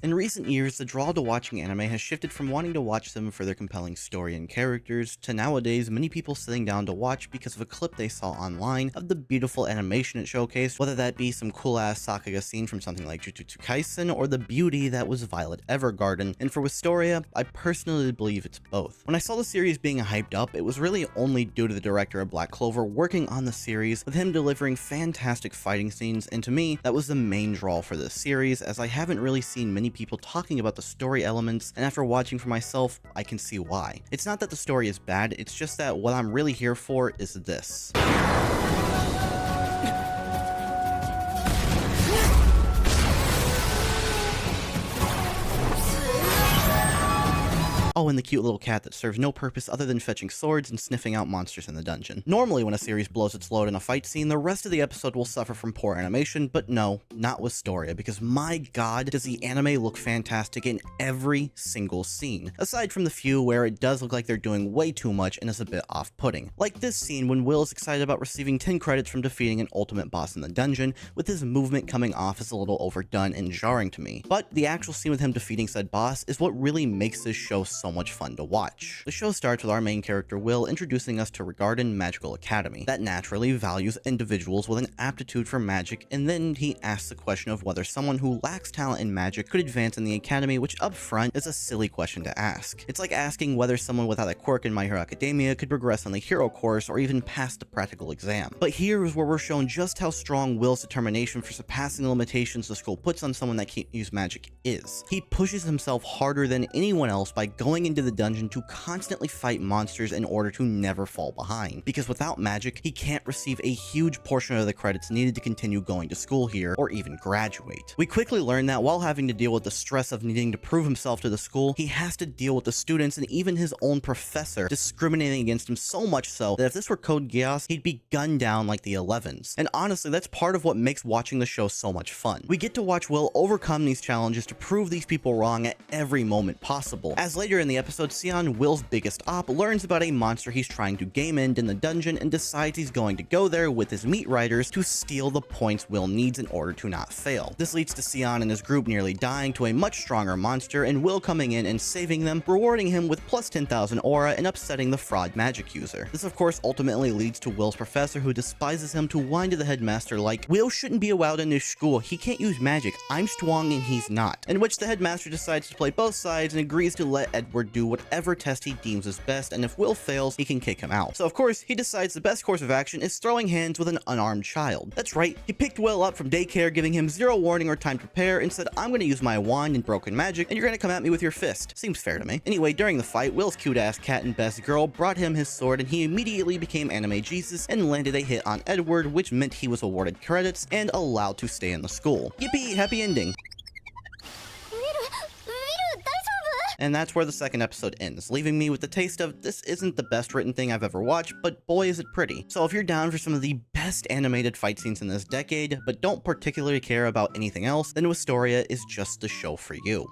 In recent years, the draw to watching anime has shifted from wanting to watch them for their compelling story and characters, to nowadays many people sitting down to watch because of a clip they saw online of the beautiful animation it showcased, whether that be some cool-ass Sakuga scene from something like Jujutsu Kaisen, or the beauty that was Violet Evergarden. And for Wistoria, I personally believe it's both. When I saw the series being hyped up, it was really only due to the director of Black Clover working on the series, with him delivering fantastic fighting scenes, and to me, that was the main draw for this series, as I haven't really seen many people talking about the story elements, and after watching for myself, I can see why. It's not that the story is bad, it's just that what I'm really here for is this. Oh, and the cute little cat that serves no purpose other than fetching swords and sniffing out monsters in the dungeon. Normally, when a series blows its load in a fight scene, the rest of the episode will suffer from poor animation, but no, not Wistoria, because my god, does the anime look fantastic in every single scene, aside from the few where it does look like they're doing way too much and is a bit off-putting. Like this scene when Will is excited about receiving 10 credits from defeating an ultimate boss in the dungeon, with his movement coming off as a little overdone and jarring to me. But the actual scene with him defeating said boss is what really makes this show so much fun to watch. The show starts with our main character Will introducing us to Regarden Magical Academy, that naturally values individuals with an aptitude for magic, and then he asks the question of whether someone who lacks talent in magic could advance in the academy, which up front is a silly question to ask. It's like asking whether someone without a quirk in My Hero Academia could progress on the hero course or even pass the practical exam. But here is where we're shown just how strong Will's determination for surpassing the limitations the school puts on someone that can't use magic is. He pushes himself harder than anyone else by going into the dungeon to constantly fight monsters in order to never fall behind, because without magic, he can't receive a huge portion of the credits needed to continue going to school here or even graduate. We quickly learn that while having to deal with the stress of needing to prove himself to the school, he has to deal with the students and even his own professor discriminating against him, so much so that if this were Code Geass, he'd be gunned down like the 11s. And honestly, that's part of what makes watching the show so much fun. We get to watch Will overcome these challenges to prove these people wrong at every moment possible, as later in the episode, Sion, Will's biggest op, learns about a monster he's trying to game end in the dungeon and decides he's going to go there with his meat riders to steal the points Will needs in order to not fail. This leads to Sion and his group nearly dying to a much stronger monster, and Will coming in and saving them, rewarding him with plus 10,000 aura and upsetting the fraud magic user. This of course ultimately leads to Will's professor, who despises him, to whine to the headmaster like, Will shouldn't be allowed in this school, he can't use magic, I'm strong and he's not. In which the headmaster decides to play both sides and agrees to let Edward do whatever test he deems is best, and if Will fails, he can kick him out. So of course, he decides the best course of action is throwing hands with an unarmed child. That's right, he picked Will up from daycare, giving him zero warning or time to prepare, and said, I'm gonna use my wand and broken magic, and you're gonna come at me with your fist. Seems fair to me. Anyway, during the fight, Will's cute-ass cat and best girl brought him his sword, and he immediately became Anime Jesus and landed a hit on Edward, which meant he was awarded credits and allowed to stay in the school. Yippee, happy ending. And that's where the second episode ends, leaving me with the taste of, this isn't the best written thing I've ever watched, but boy is it pretty. So if you're down for some of the best animated fight scenes in this decade, but don't particularly care about anything else, then Wistoria is just the show for you.